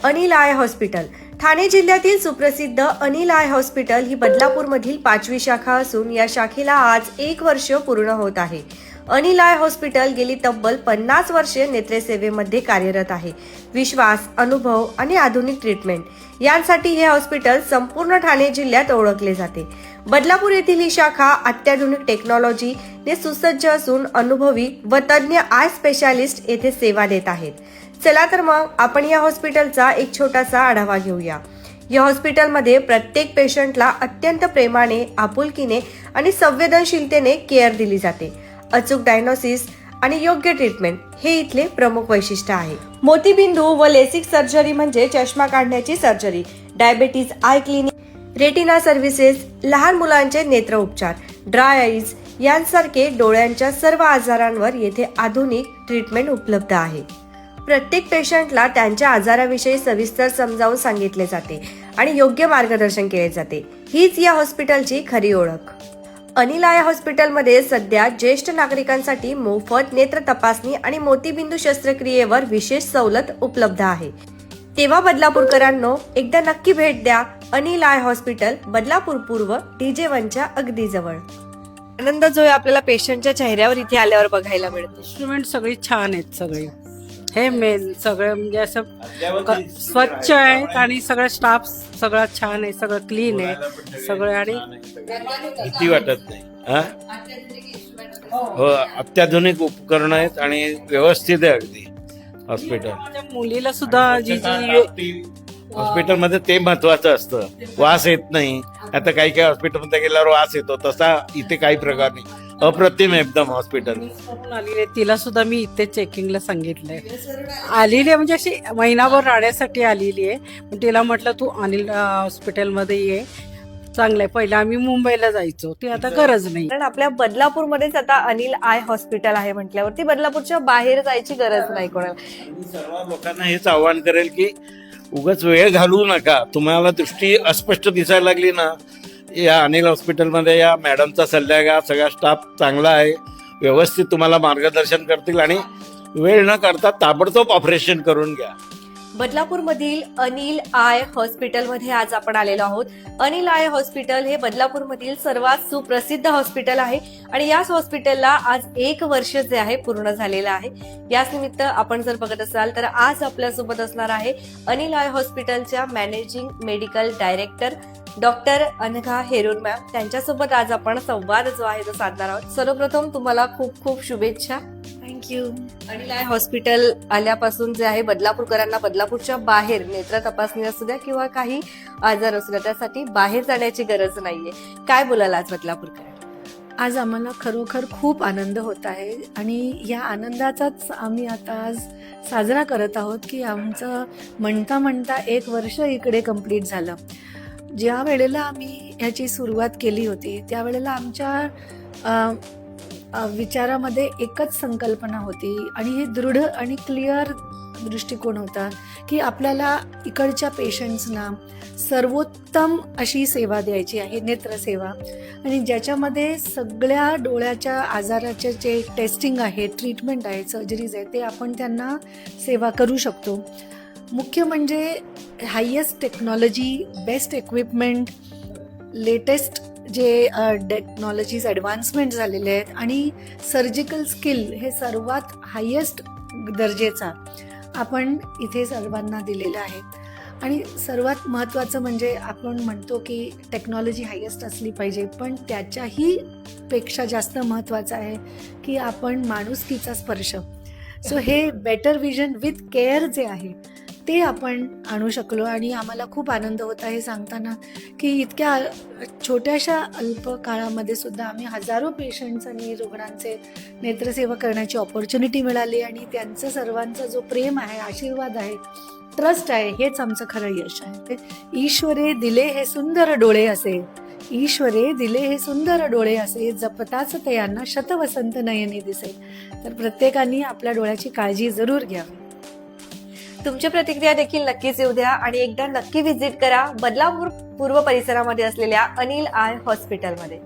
Anil I hospital Thane जिल्ह्यातील सुप्रसिद्ध Anil I hospital ही बदलापूरमधील 5वी शाखा असून या शाखेला आज 1 वर्ष पूर्ण होत आहे। अनिल आय हॉस्पिटल गेली तब्बल 50 वर्षे नेत्रसेवेमध्ये कार्यरत आहे। विश्वास, अनुभव आणि आधुनिक ट्रीटमेंट यांसाठी हे हॉस्पिटल संपूर्ण ठाणे जिल्ह्यात ओळखले जाते। बदलापूर येथील ही शाखा अत्याधुनिक टेक्नॉलॉजीने सुसज्ज असून अनुभवी व तज्ञ आय स्पेशालिस्ट येथे सेवा देत आहेत। चला तर मग आपण या हॉस्पिटलचा एक छोटासा आढावा घेऊया। या हॉस्पिटलमध्ये प्रत्येक पेशंटला अत्यंत प्रेमाने, आपुलकीने आणि संवेदनशीलतेने केअर दिली जाते। अचूक डायग्नोसिस आणि योग्य ट्रीटमेंट हे इथले प्रमुख वैशिष्ट्य आहे। मोतीबिंदू व लेसिक सर्जरी म्हणजे चष्मा काढण्याची surgery, diabetes eye clinic, retina services, लहान मुलांचे नेत्र उपचार, ड्राय आईज यांसारखे डोळ्यांच्या सर्व आजारांवर येथे आधुनिक ट्रीटमेंट उपलब्ध आहे। प्रत्येक पेशंटला त्यांच्या आजाराविषयी सविस्तर समजावून सांगितले जाते आणि योग्य मार्गदर्शन केले जाते। हीच या हॉस्पिटलची खरी ओळख। अनिल आय हॉस्पिटलमध्ये सध्या ज्येष्ठ नागरिकांसाठी मोफत नेत्र तपासणी आणि मोतीबिंदू शस्त्रक्रियेवर विशेष सवलत उपलब्ध आहे। तेव्हा बदलापूरकरांनो, एकदा नक्की भेट द्या अनिल आय हॉस्पिटल, बदलापूर पूर्व, DJ1च्या अगदी जवळ। आनंद जो आहे आपल्याला पेशंटच्या चेहऱ्यावर इथे आल्यावर बघायला मिळतो। इंस्ट्रुमेंट सगळी छान आहेत, सगळे हे मेन सगळं म्हणजे असं स्वच्छ आहेत आणि सगळं स्टाफ सगळं छान आहे, सगळं क्लीन आहे सगळं आणि भीती वाटत नाही। हो, अत्याधुनिक उपकरण आहेत आणि व्यवस्थित आहे अगदी हॉस्पिटल। माझ्या मुलीला सुद्धा जी हॉस्पिटलमध्ये ते महत्वाचं असतं, वास येत नाही। आता काही काही हॉस्पिटलमध्ये गेल्यावर वास येतो, तसा इथे काही प्रकार नाही, अप्रतिम एकदम हॉस्पिटल। आलेली आहे, तिला सुद्धा मी इथे चेकिंगला सांगितलंय। आलेली आहे म्हणजे अशी महिनाभर राहण्यासाठी आलेली आहे, पण तिला म्हटलं तू अनिल हॉस्पिटलमध्ये ये, चांगलंय। पहिला आम्ही मुंबईला जायचो, ती आता गरज नाही। कारण आपल्या बदलापूरमध्येच आता अनिल आय हॉस्पिटल आहे म्हटल्यावरती बदलापूरच्या बाहेर जायची गरज नाही कोणाला। सर्व लोकांना हेच आव्हान करेल की उगाच वेळ घालवू नका। तुम्हाला दृष्टी अस्पष्ट दिसायला लागली ना, या अनिल हॉस्पिटलमध्ये या मॅडमचा सल्ला, सगळा स्टाफ चांगला आहे, व्यवस्थित तुम्हाला मार्गदर्शन करतील आणि वेळ न करता ताबडतोब ऑपरेशन करून घ्या। बदलापूरमधील अनिल आय हॉस्पिटलमध्ये आज आपण आलेलो आहोत। अनिल आय हॉस्पिटल हे बदलापूरमधील सर्वात सुप्रसिद्ध हॉस्पिटल आहे आणि याच हॉस्पिटलला आज 1 वर्ष जे आहे पूर्ण झालेलं आहे। याच निमित्त आपण जर बघत असाल तर आज आपल्यासोबत असणार आहे अनिल आय हॉस्पिटलच्या managing medical director doctor Anagha Herun ma'am. त्यांच्यासोबत आज आपण संवाद जो आहे तो साधणार आहोत। सर्वप्रथम तुम्हाला खूप खूप शुभेच्छा। थँक्यू। अनिल आय हॉस्पिटल आल्यापासून जे आहे बदलापूरकरांना बदलापूरच्या बाहेर नेत्र तपासणी असू द्या किंवा काही आजार असू द्या, त्यासाठी बाहेर जाण्याची गरज नाहीये। काय बोलाल आज बदलापूरकर? आज आम्हाला खरोखर खूप आनंद होत आहे आणि या आनंदाचाच आम्ही आता आज साजरा करत आहोत की आमचं म्हणता म्हणता 1 वर्ष इकडे कंप्लीट झालं। ज्या वेळेला आम्ही ह्याची सुरुवात केली होती त्यावेळेला आमच्या विचारामध्ये एकच संकल्पना होती आणि हे दृढ आणि क्लिअर दृष्टिकोन होता की आपल्याला इकडच्या पेशंट्सना सर्वोत्तम अशी सेवा द्यायची आहे, नेत्रसेवा, आणि ज्याच्यामध्ये सगळ्या डोळ्याच्या आजाराचे जे टेस्टिंग आहे, ट्रीटमेंट आहे, सर्जरीज आहे, ते आपण त्यांना सेवा करू शकतो। मुख्य म्हणजे highest technology, best equipment, latest जे टेक्नॉलॉजीज ॲडव्हान्समेंट झालेले आहेत आणि सर्जिकल स्किल हे सर्वात हायेस्ट दर्जेचा आपण इथे सर्वांना दिलेलं आहे। आणि सर्वात महत्त्वाचं म्हणजे आपण म्हणतो की टेक्नॉलॉजी हायेस्ट असली पाहिजे, पण त्याच्याही पेक्षा जास्त महत्त्वाचं आहे की आपण माणुसकीचा स्पर्श, सो हे बेटर विजन विथ केअर जे आहे ते आपण आणू शकलो। आणि आम्हाला खूप आनंद होता हे सांगताना की इतक्या छोट्याशा अल्प काळामध्ये सुद्धा आम्ही हजारो पेशंट्स आणि रुग्णांचे नेत्रसेवा करण्याची ऑपॉर्च्युनिटी मिळाली आणि त्यांचं सर्वांचा जो प्रेम आहे, आशीर्वाद आहे, ट्रस्ट आहे, हेच आमचं खरं यश आहे। ईश्वरे दिले हे सुंदर डोळे असे, ईश्वरे दिले हे सुंदर डोळे असे, जपताच तयांना शतवसंत नयने दिसे। तर प्रत्येकाने आपल्या डोळ्याची काळजी जरूर घ्यावी। तुमच्या प्रतिक्रिया देखील नक्कीच येऊ द्या आणि एकदा नक्की व्हिजिट करा बदलापूर पूर्व परिसरामध्ये असलेल्या अनिल आय हॉस्पिटलमध्ये।